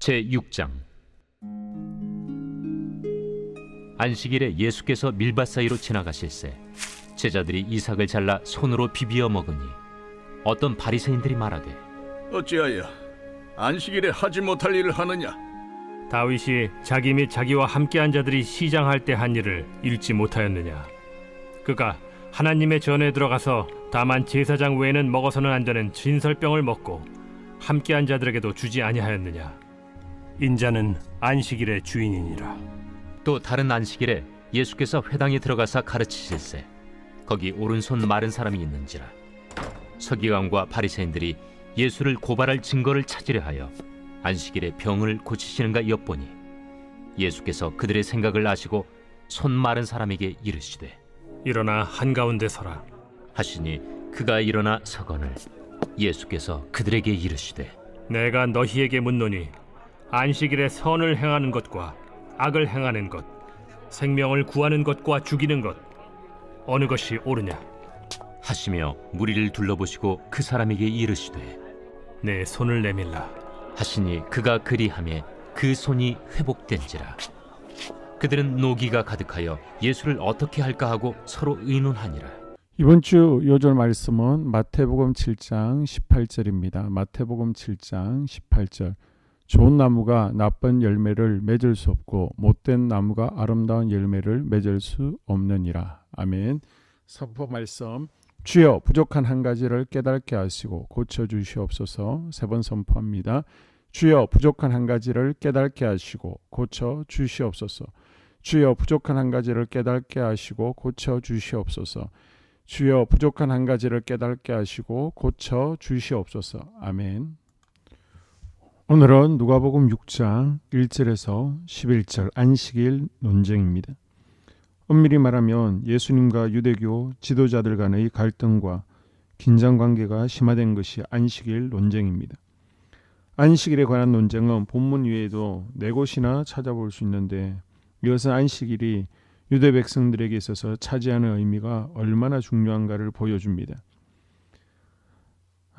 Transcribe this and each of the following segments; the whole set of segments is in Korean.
제6장. 안식일에 예수께서 밀밭 사이로 지나가실새 제자들이 이삭을 잘라 손으로 비비어 먹으니 어떤 바리새인들이 말하되, 어찌하여 안식일에 하지 못할 일을 하느냐? 다윗이 자기 및 자기와 함께한 자들이 시장할 때 한 일을 읽지 못하였느냐? 그가 하나님의 전에 들어가서 다만 제사장 외에는 먹어서는 안 되는 진설병을 먹고 함께한 자들에게도 주지 아니하였느냐? 인자는 안식일의 주인이니라. 또 다른 안식일에 예수께서 회당에 들어가사 가르치실새 거기 오른손 마른 사람이 있는지라. 서기관과 바리새인들이 예수를 고발할 증거를 찾으려 하여 안식일에 병을 고치시는가 엿보니 예수께서 그들의 생각을 아시고 손 마른 사람에게 이르시되, 일어나 한가운데 서라. 하시니 그가 일어나 서거늘 예수께서 그들에게 이르시되, 내가 너희에게 묻노니 안식일에 선을 행하는 것과 악을 행하는 것, 생명을 구하는 것과 죽이는 것, 어느 것이 옳으냐? 하시며 무리를 둘러보시고 그 사람에게 이르시되, 내 손을 내밀라. 하시니 그가 그리하매 그 손이 회복된지라. 그들은 노기가 가득하여 예수를 어떻게 할까 하고 서로 의논하니라. 이번 주 요절 말씀은 마태복음 7장 18절입니다. 마태복음 7장 18절. 좋은 나무가 나쁜 열매를 맺을 수 없고 못된 나무가 아름다운 열매를 맺을 수 없느니라. 아멘. 선포 말씀. 주여 부족한 한 가지를 깨닫게 하시고 고쳐주시옵소서. 세 번 선포합니다. 주여 부족한 한 가지를 깨닫게 하시고 고쳐주시옵소서. 주여 부족한 한 가지를 깨닫게 하시고 고쳐주시옵소서. 주여 부족한 한 가지를 깨닫게 하시고 고쳐주시옵소서. 아멘. 오늘은 누가복음 6장 1절에서 11절 안식일 논쟁입니다. 엄밀히 말하면 예수님과 유대교 지도자들 간의 갈등과 긴장관계가 심화된 것이 안식일 논쟁입니다. 안식일에 관한 논쟁은 본문 외에도 네 곳이나 찾아볼 수 있는데 이것은 안식일이 유대 백성들에게 있어서 차지하는 의미가 얼마나 중요한가를 보여줍니다.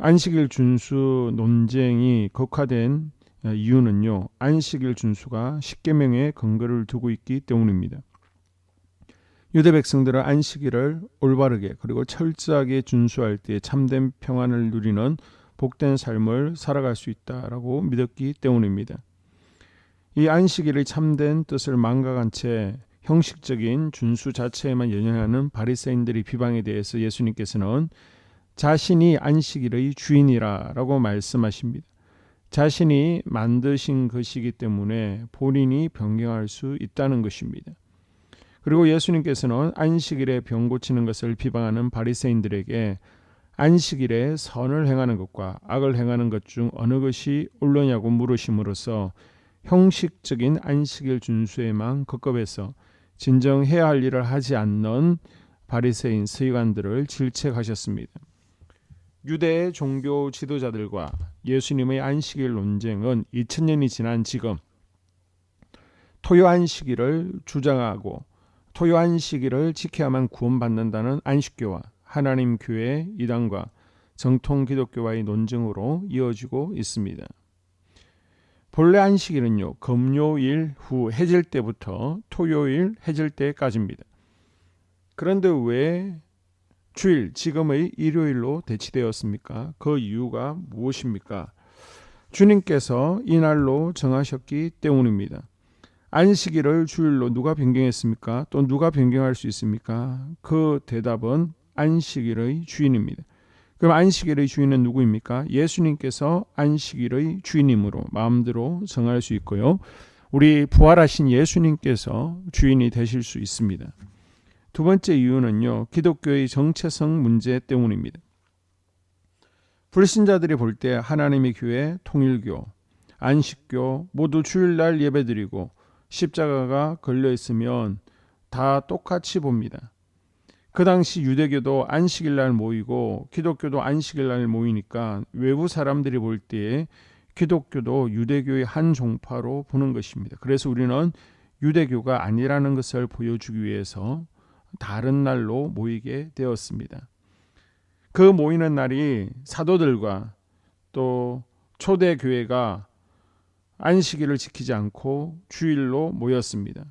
안식일 준수 논쟁이 극화된 이유는요, 안식일 준수가 십계명에 근거를 두고 있기 때문입니다. 유대 백성들은 안식일을 올바르게 그리고 철저하게 준수할 때 참된 평안을 누리는 복된 삶을 살아갈 수 있다라고 믿었기 때문입니다. 이 안식일의 참된 뜻을 망각한 채 형식적인 준수 자체에만 연연하는 바리새인들의 비방에 대해서 예수님께서는 자신이 안식일의 주인이라고 말씀하십니다. 자신이 만드신 것이기 때문에 본인이 변경할 수 있다는 것입니다. 그리고 예수님께서는 안식일에 병 고치는 것을 비방하는 바리새인들에게 안식일에 선을 행하는 것과 악을 행하는 것 중 어느 것이 옳으냐고 물으심으로써 형식적인 안식일 준수에만 급급해서 진정 해야 할 일을 하지 않는 바리새인 서기관들을 질책하셨습니다. 유대의 종교 지도자들과 예수님의 안식일 논쟁은 2000년이 지난 지금 토요 안식일을 주장하고 토요 안식일을 지켜야만 구원받는다는 안식교와 하나님 교회 이단과 정통 기독교와의 논쟁으로 이어지고 있습니다. 본래 안식일은요, 금요일 후 해질 때부터 토요일 해질 때까지입니다. 그런데 왜 주일, 지금의 일요일로 대치되었습니까? 그 이유가 무엇입니까? 주님께서 이날로 정하셨기 때문입니다. 안식일을 주일로 누가 변경했습니까? 또 누가 변경할 수 있습니까? 그 대답은 안식일의 주인입니다. 그럼 안식일의 주인은 누구입니까? 예수님께서 안식일의 주인이므로 마음대로 정할 수 있고요. 우리 부활하신 예수님께서 주인이 되실 수 있습니다. 두 번째 이유는요, 기독교의 정체성 문제 때문입니다. 불신자들이 볼 때 하나님의 교회, 통일교, 안식교 모두 주일날 예배드리고 십자가가 걸려있으면 다 똑같이 봅니다. 그 당시 유대교도 안식일날 모이고 기독교도 안식일날 모이니까 외부 사람들이 볼 때에 기독교도 유대교의 한 종파로 보는 것입니다. 그래서 우리는 유대교가 아니라는 것을 보여주기 위해서 다른 날로 모이게 되었습니다. 그 모이는 날이 사도들과 또 초대교회가 안식일을 지키지 않고 주일로 모였습니다.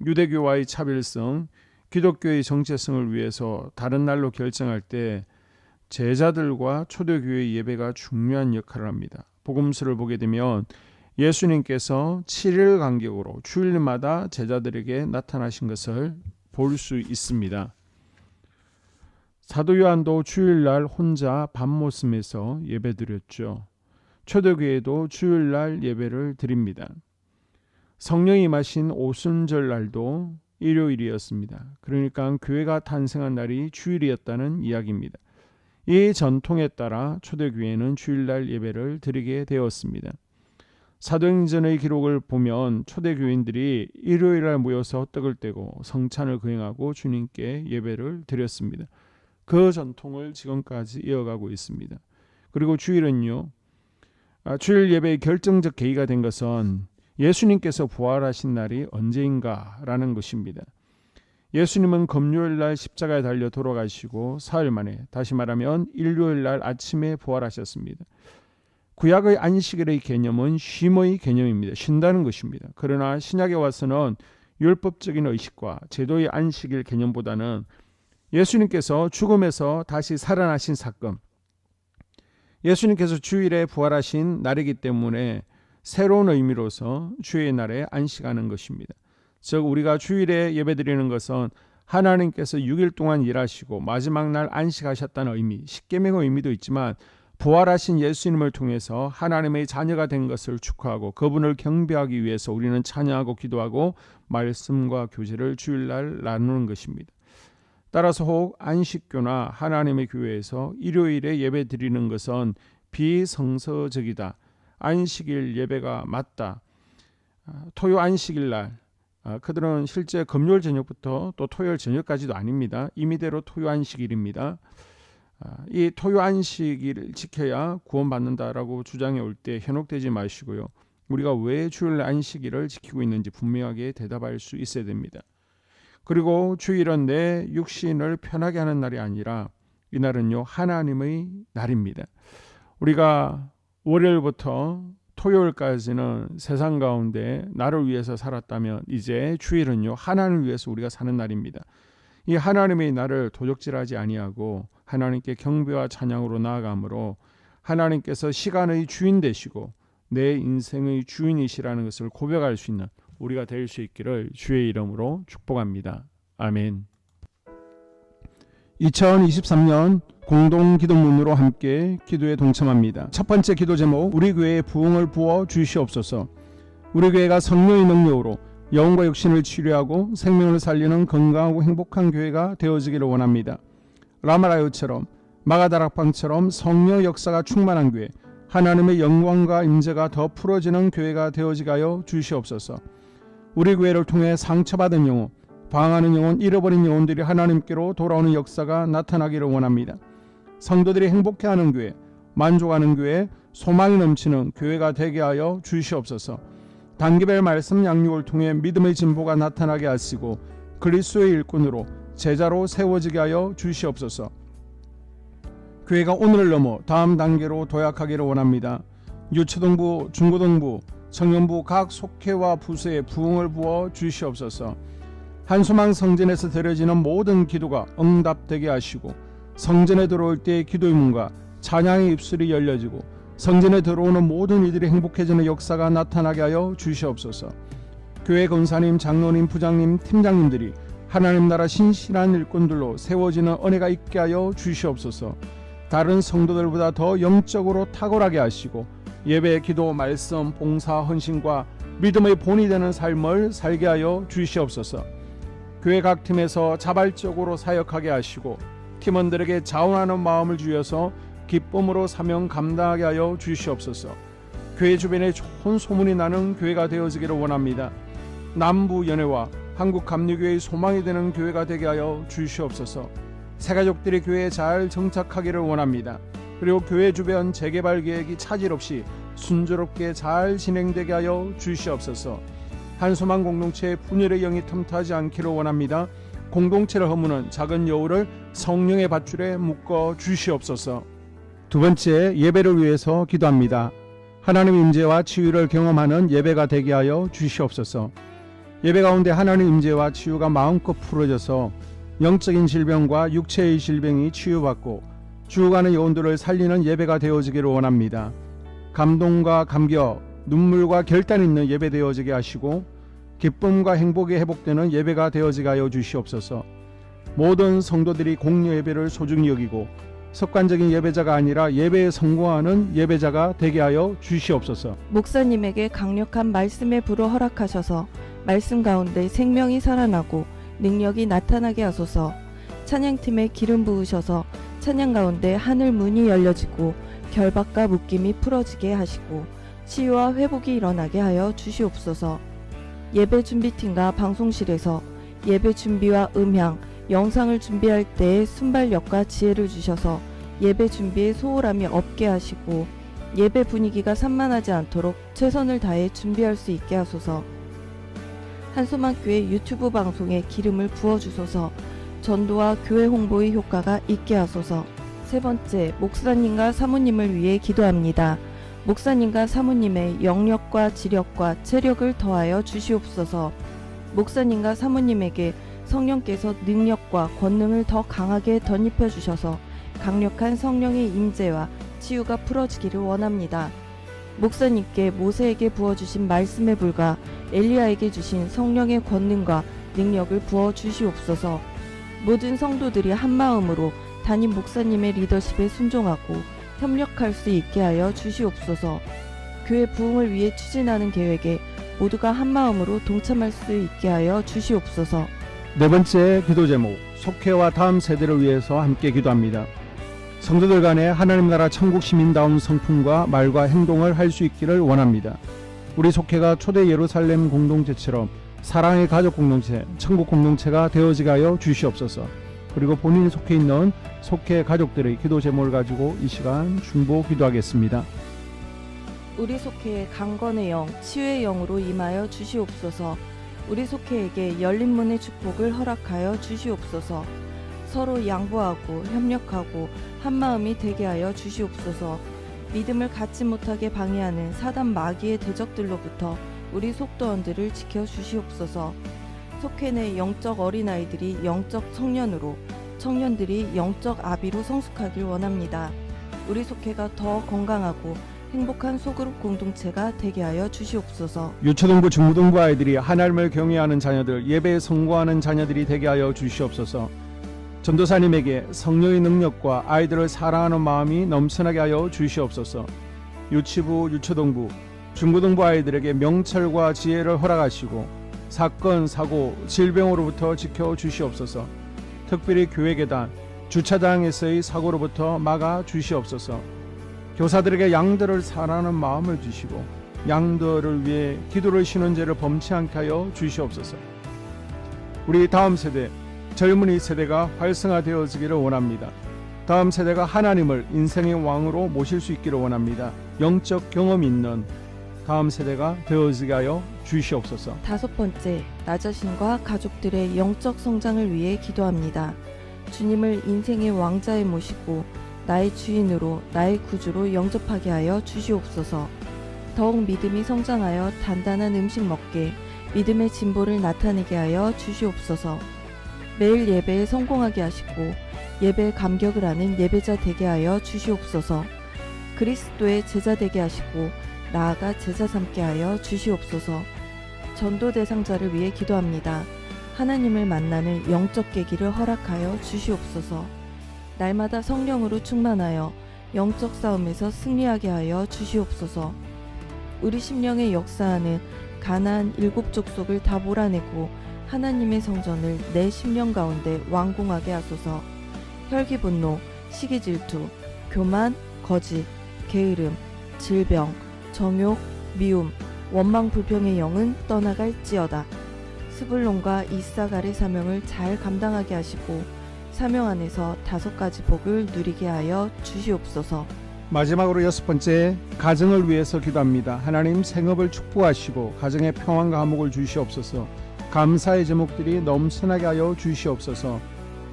유대교와의 차별성, 기독교의 정체성을 위해서 다른 날로 결정할 때 제자들과 초대교회의 예배가 중요한 역할을 합니다. 복음서를 보게 되면 예수님께서 7일 간격으로 주일마다 제자들에게 나타나신 것을 볼 수 있습니다. 사도 요한도 주일날 혼자 밤모섬에서 예배드렸죠. 초대교회도 주일날 예배를 드립니다. 성령이 임하신 오순절 날도 일요일이었습니다. 그러니까 교회가 탄생한 날이 주일이었다는 이야기입니다. 이 전통에 따라 초대교회는 주일날 예배를 드리게 되었습니다. 사도행전의 기록을 보면 초대교인들이 일요일날 모여서 떡을 떼고 성찬을 거행하고 주님께 예배를 드렸습니다. 그 전통을 지금까지 이어가고 있습니다. 그리고 주일은요, 주일 예배의 결정적 계기가 된 것은 예수님께서 부활하신 날이 언제인가라는 것입니다. 예수님은 금요일날 십자가에 달려 돌아가시고 사흘 만에, 다시 말하면 일요일날 아침에 부활하셨습니다. 구약의 안식일의 개념은 쉼의 개념입니다. 쉰다는 것입니다. 그러나 신약에 와서는 율법적인 의식과 제도의 안식일 개념보다는 예수님께서 죽음에서 다시 살아나신 사건, 예수님께서 주일에 부활하신 날이기 때문에 새로운 의미로서 주의 날에 안식하는 것입니다. 즉 우리가 주일에 예배드리는 것은 하나님께서 6일 동안 일하시고 마지막 날 안식하셨다는 의미, 십계명의 의미도 있지만 부활하신 예수님을 통해서 하나님의 자녀가 된 것을 축하하고 그분을 경배하기 위해서 우리는 찬양하고 기도하고 말씀과 교제를 주일날 나누는 것입니다. 따라서 혹 안식교나 하나님의 교회에서 일요일에 예배 드리는 것은 비성서적이다, 안식일 예배가 맞다, 토요 안식일날, 그들은 실제 금요일 저녁부터 또 토요일 저녁까지도 아닙니다. 임의대로 토요 안식일입니다. 이 토요 안식일을 지켜야 구원받는다라고 주장해 올 때 현혹되지 마시고요. 우리가 왜 주일 안식일을 지키고 있는지 분명하게 대답할 수 있어야 됩니다. 그리고 주일은 내 육신을 편하게 하는 날이 아니라 이날은요 하나님의 날입니다. 우리가 월요일부터 토요일까지는 세상 가운데 나를 위해서 살았다면 이제 주일은요 하나님을 위해서 우리가 사는 날입니다. 이 하나님의 날을 도적질하지 아니하고 하나님께 경배와 찬양으로 나아가므로 하나님께서 시간의 주인 되시고 내 인생의 주인이시라는 것을 고백할 수 있는 우리가 될 수 있기를 주의 이름으로 축복합니다. 아멘. 2023년 공동기도문으로 함께 기도에 동참합니다. 첫 번째 기도 제목, 우리 교회에 부흥을 부어 주시옵소서. 우리 교회가 성령의 능력으로 영혼과 육신을 치료하고 생명을 살리는 건강하고 행복한 교회가 되어지기를 원합니다. 라마라요처럼 마가다락방처럼 성령 역사가 충만한 교회, 하나님의 영광과 임재가 더 풀어지는 교회가 되어지게 하여 주시옵소서. 우리 교회를 통해 상처받은 영혼, 방황하는 영혼, 잃어버린 영혼들이 하나님께로 돌아오는 역사가 나타나기를 원합니다. 성도들이 행복해하는 교회, 만족하는 교회, 소망이 넘치는 교회가 되게 하여 주시옵소서. 단기별 말씀 양육을 통해 믿음의 진보가 나타나게 하시고 그리스도의 일꾼으로 제자로 세워지게 하여 주시옵소서. 교회가 오늘을 넘어 다음 단계로 도약하기를 원합니다. 유초등부, 중고등부, 청년부 각 속회와 부서에 부흥을 부어 주시옵소서. 한소망 성전에서 드려지는 모든 기도가 응답되게 하시고 성전에 들어올 때의 기도의 문과 찬양의 입술이 열려지고 성전에 들어오는 모든 이들이 행복해지는 역사가 나타나게 하여 주시옵소서. 교회 권사님, 장로님, 부장님, 팀장님들이 하나님 나라 신실한 일꾼들로 세워지는 은혜가 있게 하여 주시옵소서. 다른 성도들보다 더 영적으로 탁월하게 하시고 예배, 기도, 말씀, 봉사, 헌신과 믿음의 본이 되는 삶을 살게 하여 주시옵소서. 교회 각 팀에서 자발적으로 사역하게 하시고 팀원들에게 자원하는 마음을 주셔서 기쁨으로 사명 감당하게 하여 주시옵소서. 교회 주변에 좋은 소문이 나는 교회가 되어지기를 원합니다. 남부연회와 한국감리교회의 소망이 되는 교회가 되게 하여 주시옵소서. 새가족들이 교회에 잘 정착하기를 원합니다. 그리고 교회 주변 재개발 계획이 차질 없이 순조롭게 잘 진행되게 하여 주시옵소서. 한소망 공동체의 분열의 영이 틈타지 않기를 원합니다. 공동체를 허무는 작은 여우를 성령의 밧줄에 묶어 주시옵소서. 두 번째, 예배를 위해서 기도합니다. 하나님 임재와 치유를 경험하는 예배가 되게 하여 주시옵소서. 예배 가운데 하나님 임재와 치유가 마음껏 풀어져서 영적인 질병과 육체의 질병이 치유받고 죽어가는 영혼들을 살리는 예배가 되어지기를 원합니다. 감동과 감격, 눈물과 결단 있는 예배 되어지게 하시고 기쁨과 행복이 회복되는 예배가 되어지게 하여 주시옵소서. 모든 성도들이 공여 예배를 소중히 여기고 습관적인 예배자가 아니라 예배에 성공하는 예배자가 되게 하여 주시옵소서. 목사님에게 강력한 말씀의 불을 허락하셔서 말씀 가운데 생명이 살아나고 능력이 나타나게 하소서. 찬양팀에 기름 부으셔서 찬양 가운데 하늘 문이 열려지고 결박과 묶임이 풀어지게 하시고 치유와 회복이 일어나게 하여 주시옵소서. 예배 준비팀과 방송실에서 예배 준비와 음향, 영상을 준비할 때의 순발력과 지혜를 주셔서 예배 준비에 소홀함이 없게 하시고 예배 분위기가 산만하지 않도록 최선을 다해 준비할 수 있게 하소서. 한소망교회 유튜브 방송에 기름을 부어주소서. 전도와 교회 홍보의 효과가 있게 하소서. 세 번째, 목사님과 사모님을 위해 기도합니다. 목사님과 사모님의 영력과 지력과 체력을 더하여 주시옵소서. 목사님과 사모님에게 성령께서 능력과 권능을 더 강하게 덧입혀 주셔서 강력한 성령의 임재와 치유가 풀어지기를 원합니다. 목사님께 모세에게 부어주신 말씀의 불과 엘리야에게 주신 성령의 권능과 능력을 부어 주시옵소서. 모든 성도들이 한마음으로 담임 목사님의 리더십에 순종하고 협력할 수 있게 하여 주시옵소서. 교회 부흥을 위해 추진하는 계획에 모두가 한마음으로 동참할 수 있게 하여 주시옵소서. 네 번째 기도 제목, 속회와 다음 세대를 위해서 함께 기도합니다. 성도들 간에 하나님 나라 천국 시민다운 성품과 말과 행동을 할 수 있기를 원합니다. 우리 속회가 초대 예루살렘 공동체처럼 사랑의 가족 공동체, 천국 공동체가 되어지게 하여 주시옵소서. 그리고 본인이 속해 있는 속회 가족들의 기도 제목을 가지고 이 시간 중보 기도하겠습니다. 우리 속회에 강건의 영, 치유의 영으로 임하여 주시옵소서. 우리 속회에게 열린 문의 축복을 허락하여 주시옵소서. 서로 양보하고 협력하고 한마음이 되게 하여 주시옵소서. 믿음을 갖지 못하게 방해하는 사단 마귀의 대적들로부터 우리 속도원들을 지켜 주시옵소서. 속회 내 영적 어린아이들이 영적 청년으로, 청년들이 영적 아비로 성숙하길 원합니다. 우리 속회가 더 건강하고 행복한 소그룹 공동체가 되게 하여 주시옵소서. 유초등부 중고등부 아이들이 하나님을 경외하는 자녀들, 예배에 성공하는 자녀들이 되게 하여 주시옵소서. 전도사님에게 성령의 능력과 아이들을 사랑하는 마음이 넘쳐나게 하여 주시옵소서. 유치부, 유초등부, 중고등부 아이들에게 명철과 지혜를 허락하시고 사건, 사고, 질병으로부터 지켜 주시옵소서. 특별히 교회계단, 주차장에서의 사고로부터 막아 주시옵소서. 교사들에게 양들을 사랑하는 마음을 주시고 양들을 위해 기도를 쉬는 죄를 범치 않게 하여 주시옵소서. 우리 다음 세대, 젊은이 세대가 활성화되어지기를 원합니다. 다음 세대가 하나님을 인생의 왕으로 모실 수 있기를 원합니다. 영적 경험이 있는 다음 세대가 되어지게 하여 주시옵소서. 다섯 번째, 나 자신과 가족들의 영적 성장을 위해 기도합니다. 주님을 인생의 왕자에 모시고 나의 주인으로, 나의 구주로 영접하게 하여 주시옵소서. 더욱 믿음이 성장하여 단단한 음식 먹게, 믿음의 진보를 나타내게 하여 주시옵소서. 매일 예배에 성공하게 하시고 예배에 감격을 하는 예배자 되게 하여 주시옵소서. 그리스도의 제자 되게 하시고 나아가 제자 삼게 하여 주시옵소서. 전도 대상자를 위해 기도합니다. 하나님을 만나는 영적 계기를 허락하여 주시옵소서. 날마다 성령으로 충만하여 영적 싸움에서 승리하게 하여 주시옵소서. 우리 심령에 역사하는 가나안 7 족속을 다 몰아내고 하나님의 성전을 내 심령 가운데 완공하게 하소서. 혈기 분노, 시기 질투, 교만, 거짓, 게으름, 질병, 정욕, 미움, 원망 불평의 영은 떠나갈지어다. 스불론과 이사갈의 사명을 잘 감당하게 하시고 사명 안에서 5가지 복을 누리게 하여 주시옵소서. 마지막으로 6번째, 가정을 위해서 기도합니다. 하나님 생업을 축복하시고 가정에 평안과 화목을 주시옵소서. 감사의 제목들이 넘쳐나게 하여 주시옵소서.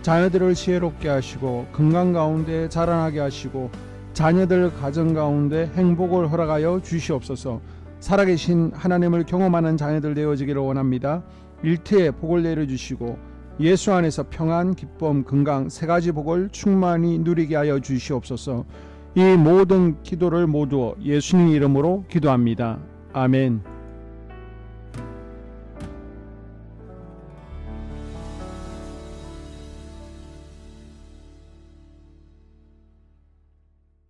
자녀들을 지혜롭게 하시고 건강 가운데 자라나게 하시고 자녀들 가정 가운데 행복을 허락하여 주시옵소서. 살아계신 하나님을 경험하는 자녀들 되어지기를 원합니다. 일터에 복을 내려주시고 예수 안에서 평안, 기쁨, 건강 세 가지 복을 충만히 누리게 하여 주시옵소서. 이 모든 기도를 모두 예수님 이름으로 기도합니다. 아멘.